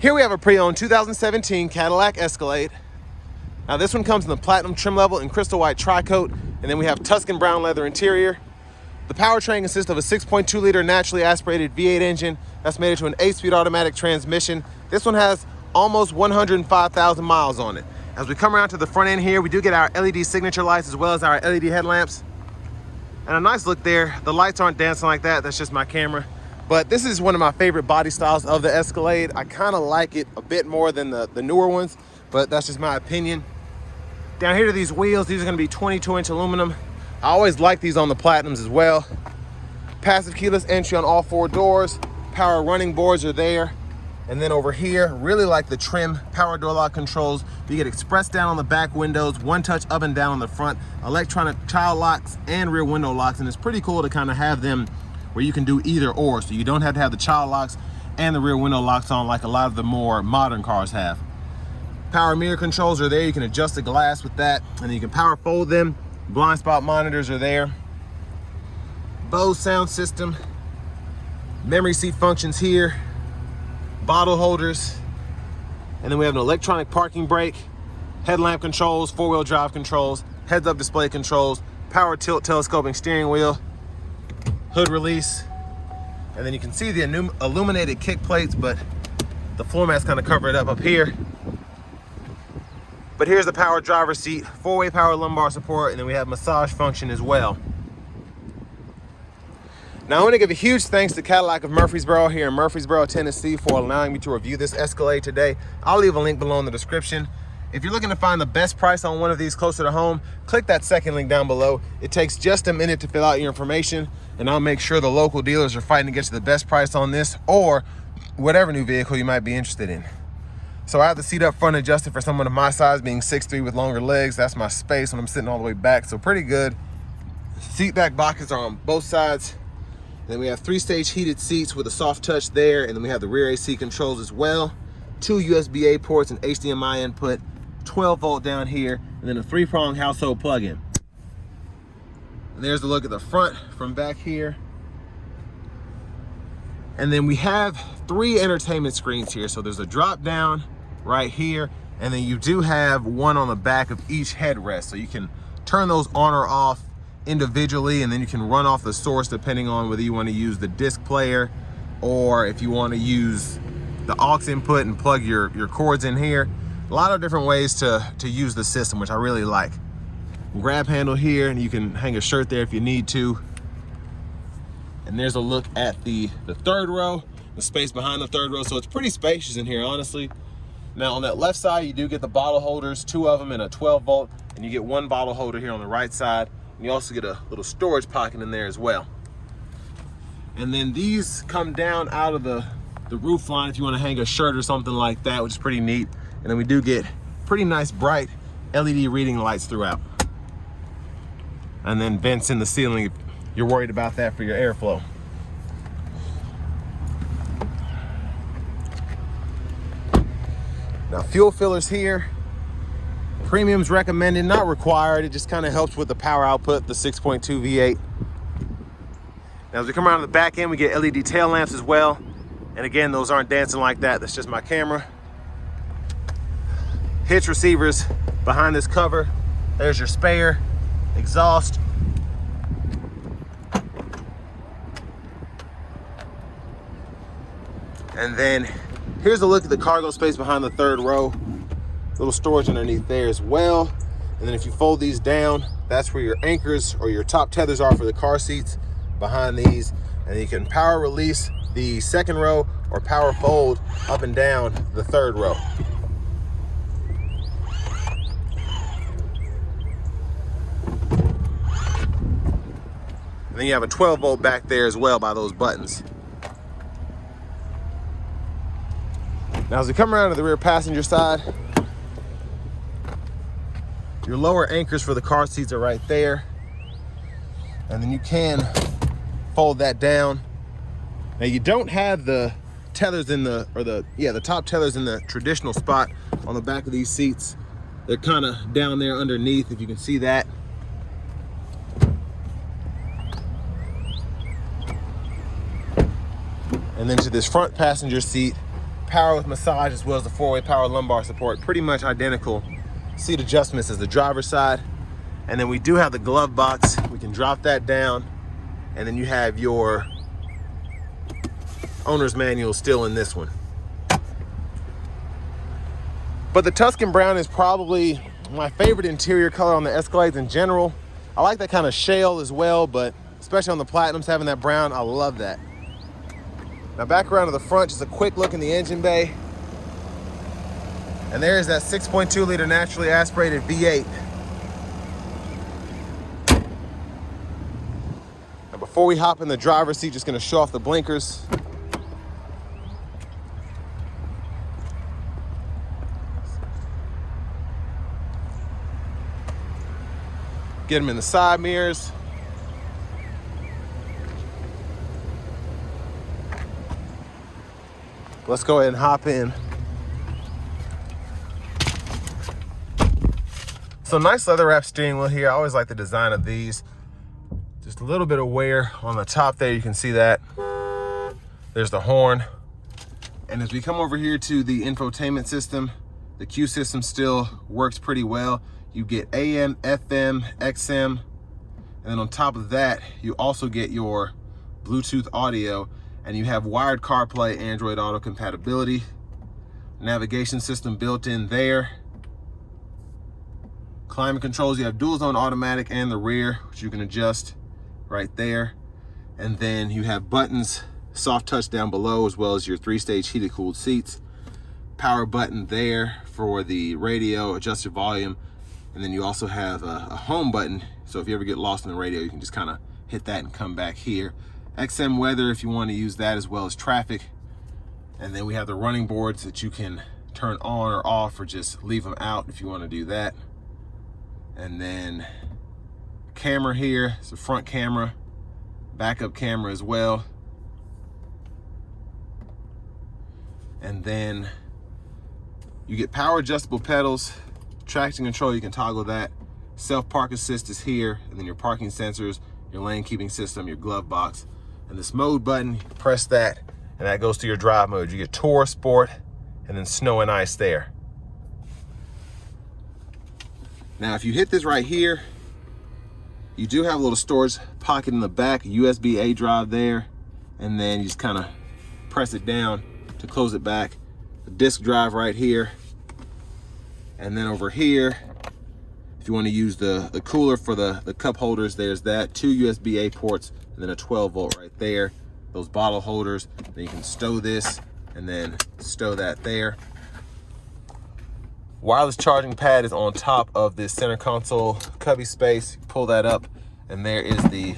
Here we have a pre-owned 2017 Cadillac Escalade. Now this one comes in the platinum trim level and crystal white tri-coat, and then we have Tuscan brown leather interior. The powertrain consists of a 6.2 liter naturally aspirated V8 engine that's made into an 8-speed automatic transmission. This one has almost 105,000 miles on it. As we come around to the front end here, we do get our LED signature lights as well as our LED headlamps. And a nice look there. The lights aren't dancing like that, that's just my camera. But this is one of my favorite body styles of the Escalade. I kind of like it a bit more than the newer ones, but that's just my opinion. Down here to these wheels, these are gonna be 22-inch aluminum. I always like these on the Platinums as well. Passive keyless entry on all 4 doors. Power running boards are there. And then over here, really like the trim power door lock controls. You get express down on the back windows, one touch up and down on the front, electronic child locks and rear window locks. And it's pretty cool to kind of have them where you can do either or. So you don't have to have the child locks and the rear window locks on like a lot of the more modern cars have. Power mirror controls are there. You can adjust the glass with that, and then you can power fold them. Blind spot monitors are there. Bose sound system. Memory seat functions here. Bottle holders. And then we have an electronic parking brake, headlamp controls, 4-wheel drive controls, heads-up display controls, power tilt telescoping steering wheel, hood release, and then you can see the illuminated kick plates, but the floor mats kind of cover it up here. But here's the power driver's seat, 4-way power lumbar support, and then we have massage function as well. Now I want to give a huge thanks to Cadillac of Murfreesboro here in Murfreesboro, Tennessee for allowing me to review this Escalade today. I'll leave a link below in the description. If you're looking to find the best price on one of these closer to home, click that second link down below. It takes just a minute to fill out your information, and I'll make sure the local dealers are fighting to get you the best price on this or whatever new vehicle you might be interested in. So I have the seat up front adjusted for someone of my size, being 6'3" with longer legs. That's my space when I'm sitting all the way back, so pretty good. Seat back pockets are on both sides. Then we have 3-stage heated seats with a soft touch there, and then we have the rear AC controls as well. 2 USB-A ports and HDMI input, 12-volt down here, and then a 3-prong household plug-in. And there's the look at the front from back here. And then we have 3 entertainment screens here. So there's a drop down right here, and then you do have one on the back of each headrest. So you can turn those on or off individually, and then you can run off the source depending on whether you want to use the disc player or if you want to use the aux input and plug your cords in here. A lot of different ways to use the system, which I really like. Grab handle here, and you can hang a shirt there if you need to. And there's a look at the third row, the space behind the third row. So it's pretty spacious in here, honestly. Now on that left side, you do get the bottle holders, 2 of them and a 12-volt, and you get 1 bottle holder here on the right side. And you also get a little storage pocket in there as well. And then these come down out of the roof line if you want to hang a shirt or something like that, which is pretty neat. And then we do get pretty nice bright LED reading lights throughout. And then vents in the ceiling if you're worried about that for your airflow. Now fuel fillers here. Premium's recommended, not required. It just kind of helps with the power output, the 6.2 V8. Now as we come around to the back end, we get LED tail lamps as well. And again, those aren't dancing like that. That's just my camera. Hitch receivers behind this cover. There's your spare, exhaust. And then here's a look at the cargo space behind the third row. Little storage underneath there as well. And then if you fold these down, that's where your anchors or your top tethers are for the car seats behind these. And you can power release the second row or power fold up and down the third row. And then you have a 12-volt back there as well by those buttons. Now as we come around to the rear passenger side, your lower anchors for the car seats are right there. And then you can fold that down. Now you don't have the tethers in the top tethers in the traditional spot on the back of these seats. They're kind of down there underneath, if you can see that. And then to this front passenger seat, power with massage as well as the 4-way power lumbar support. Pretty much identical seat adjustments as the driver's side. And then we do have the glove box. We can drop that down. And then you have your owner's manual still in this one. But the Tuscan brown is probably my favorite interior color on the Escalades in general. I like that kind of shale as well, but especially on the Platinums, having that brown, I love that. Now back around to the front, just a quick look in the engine bay. And there's that 6.2 liter naturally aspirated V8. Now before we hop in the driver's seat, just gonna show off the blinkers. Get them in the side mirrors. Let's go ahead and hop in. So nice leather wrap steering wheel here. I always like the design of these. Just a little bit of wear on the top there. You can see that. There's the horn. And as we come over here to the infotainment system, the Q system still works pretty well. You get AM, FM, XM, and then on top of that, you also get your Bluetooth audio, and you have wired CarPlay, Android Auto compatibility, navigation system built in there. Climate controls, you have dual zone automatic and the rear, which you can adjust right there. And then you have buttons, soft touch down below, as well as your 3-stage heated cooled seats. Power button there for the radio, adjusted volume. And then you also have a home button. So if you ever get lost in the radio, you can just kind of hit that and come back here. XM weather if you want to use that, as well as traffic. And then we have the running boards that you can turn on or off or just leave them out if you want to do that. And then camera here, it's a front camera, backup camera as well. And then you get power adjustable pedals, traction control, you can toggle that. Self park assist is here, and then your parking sensors, your lane keeping system, your glove box. And this mode button, you press that, and that goes to your drive mode. You get Tour, Sport, and then Snow and Ice there. Now, if you hit this right here, you do have a little storage pocket in the back, USB-A drive there, and then you just kind of press it down to close it back. A disk drive right here. And then over here, if you want to use the cooler for the cup holders, there's that. 2 USB-A ports, and then a 12 volt right there. Those bottle holders. Then you can stow this, and then stow that there. Wireless charging pad is on top of this center console cubby space. Pull that up, and there is the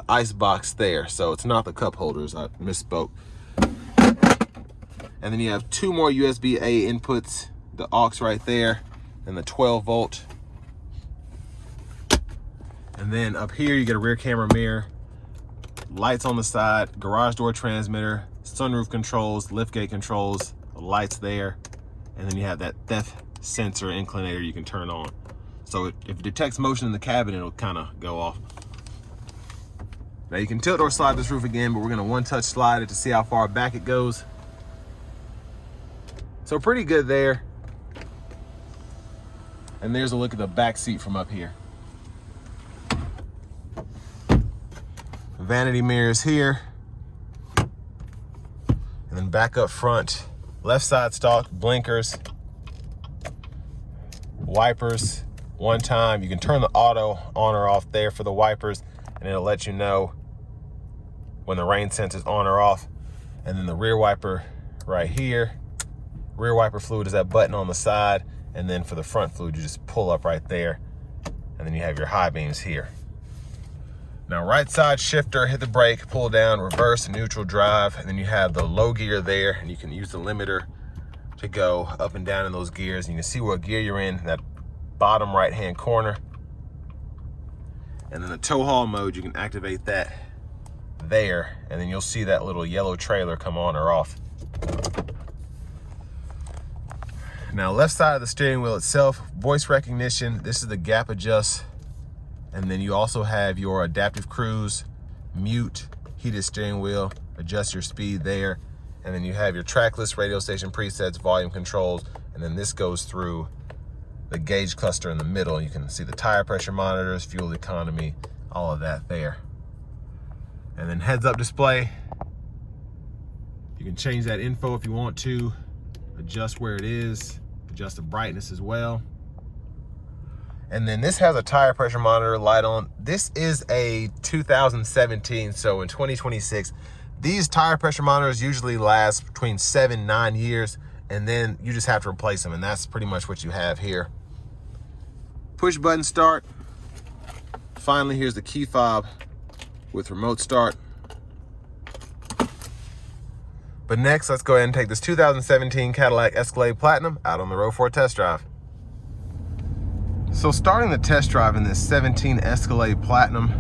ice box there. So it's not the cup holders, I misspoke. And then you have 2 more USB-A inputs, the aux right there, and the 12 volt. And then up here you get a rear camera mirror, lights on the side, garage door transmitter, sunroof controls, liftgate controls, the lights there. And then you have that theft sensor inclinator you can turn on. So if it detects motion in the cabin, it'll kind of go off. Now you can tilt or slide this roof again, but we're gonna one-touch slide it to see how far back it goes. So pretty good there. And there's a look at the back seat from up here. Vanity mirrors here. And then back up front, left side stalk, blinkers, wipers. One time, you can turn the auto on or off there for the wipers, and it'll let you know when the rain sense is on or off. And then the rear wiper right here. Rear wiper fluid is that button on the side. And then for the front fluid, you just pull up right there. And then you have your high beams here. Now right side shifter, hit the brake, pull down, reverse, neutral, drive. And then you have the low gear there, and you can use the limiter to go up and down in those gears. And you can see what gear you're in, that bottom right hand corner. And then the tow haul mode, you can activate that there. And then you'll see that little yellow trailer come on or off. Now left side of the steering wheel itself, voice recognition. This is the gap adjust. And then you also have your adaptive cruise, mute, heated steering wheel, adjust your speed there. And then you have your track list, radio station presets, volume controls, and then this goes through the gauge cluster in the middle. You can see the tire pressure monitors, fuel economy, all of that there. And then heads-up display. You can change that info if you want to, adjust where it is, adjust the brightness as well. And then this has a tire pressure monitor light on. This is a 2017, so in 2026, these tire pressure monitors usually last between 7-9 years, and then you just have to replace them, and that's pretty much what you have here. Push button start. Finally, here's the key fob with remote start. But next, let's go ahead and take this 2017 Cadillac Escalade Platinum out on the road for a test drive. So starting the test drive in this 17 Escalade Platinum,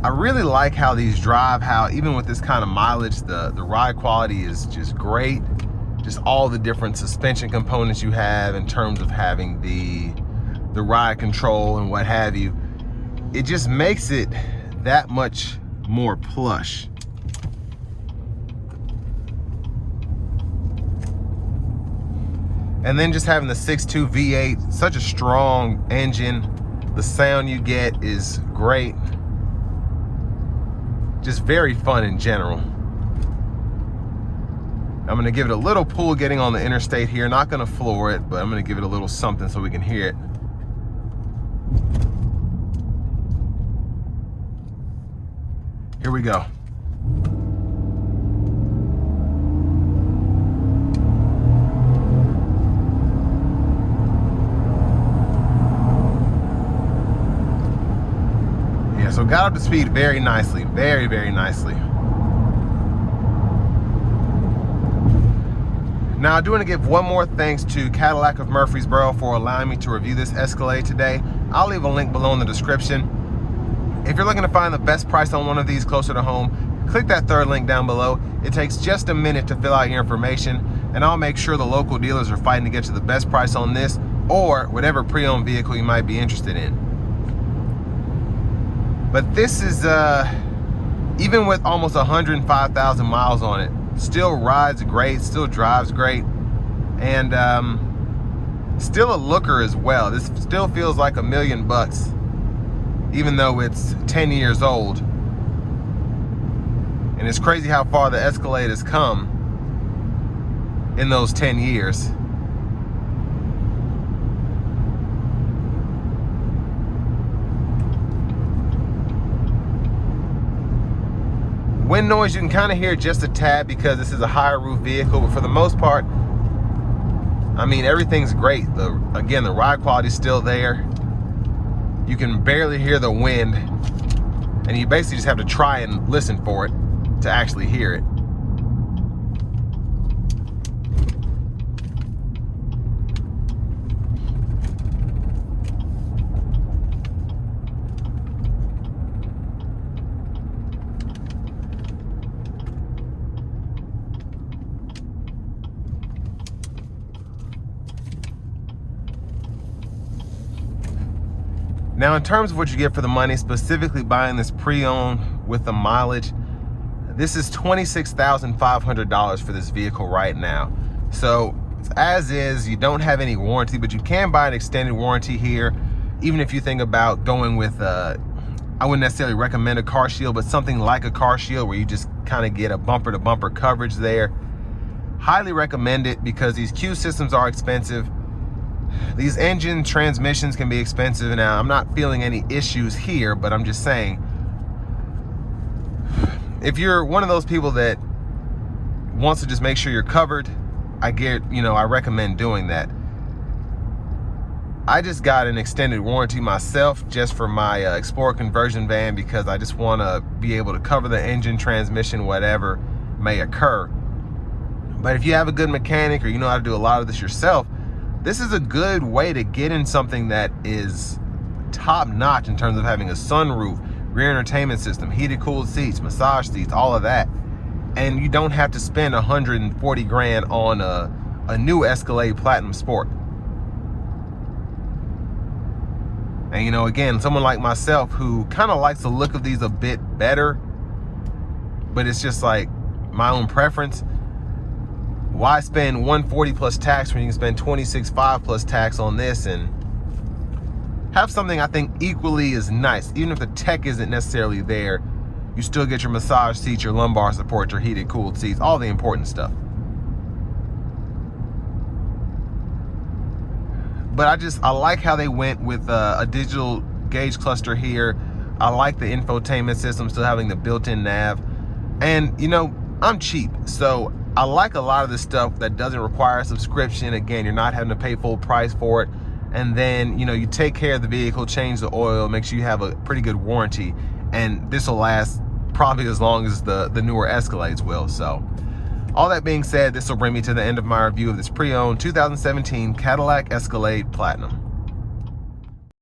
I really like how these drive, how even with this kind of mileage, the ride quality is just great. Just all the different suspension components you have in terms of having the ride control and what have you. It just makes it that much more plush. And then just having the 6.2 V8, such a strong engine. The sound you get is great. Just very fun in general. I'm gonna give it a little pull getting on the interstate here. Not gonna floor it, but I'm gonna give it a little something so we can hear it. Here we go. So got up to speed very nicely, very, very nicely. Now I do want to give one more thanks to Cadillac of Murfreesboro for allowing me to review this Escalade today. I'll leave a link below in the description. If you're looking to find the best price on one of these closer to home, click that third link down below. It takes just a minute to fill out your information, and I'll make sure the local dealers are fighting to get you the best price on this or whatever pre-owned vehicle you might be interested in. But this is, even with almost 105,000 miles on it, still rides great, still drives great, and still a looker as well. This still feels like $1 million, even though it's 10 years old. And it's crazy how far the Escalade has come in those 10 years. Wind noise, you can kind of hear just a tad because this is a higher roof vehicle, but for the most part, I mean, everything's great. Again, the ride quality is still there. You can barely hear the wind, and you basically just have to try and listen for it to actually hear it. Now, in terms of what you get for the money, specifically buying this pre-owned with the mileage, this is $26,500 for this vehicle right now. So as is, you don't have any warranty, but you can buy an extended warranty here. Even if you think about going with, I wouldn't necessarily recommend a car shield, but something like a car shield where you just kind of get a bumper to bumper coverage there. Highly recommend it because these Q systems are expensive. These engine transmissions can be expensive. Now, I'm not feeling any issues here, but I'm just saying, if you're one of those people that wants to just make sure you're covered, I recommend doing that. I just got an extended warranty myself just for my Explorer conversion van because I just want to be able to cover the engine, transmission, whatever may occur. But if you have a good mechanic or you know how to do a lot of this yourself, this is a good way to get in something that is top notch in terms of having a sunroof, rear entertainment system, heated cooled seats, massage seats, all of that. And you don't have to spend 140 grand on a new Escalade Platinum Sport. And again, someone like myself who kind of likes the look of these a bit better, but it's just like my own preference. Why spend $140 plus tax when you can spend $26.5 plus tax on this and have something I think equally as nice? Even if the tech isn't necessarily there, you still get your massage seats, your lumbar support, your heated, cooled seats, all the important stuff. But I like how they went with a digital gauge cluster here. I like the infotainment system still having the built-in nav. And, you know, I'm cheap, so I like a lot of this stuff that doesn't require a subscription. Again, you're not having to pay full price for it. And then, you know, you take care of the vehicle, change the oil, make sure you have a pretty good warranty. And this will last probably as long as the newer Escalades will. So all that being said, this will bring me to the end of my review of this pre-owned 2017 Cadillac Escalade Platinum.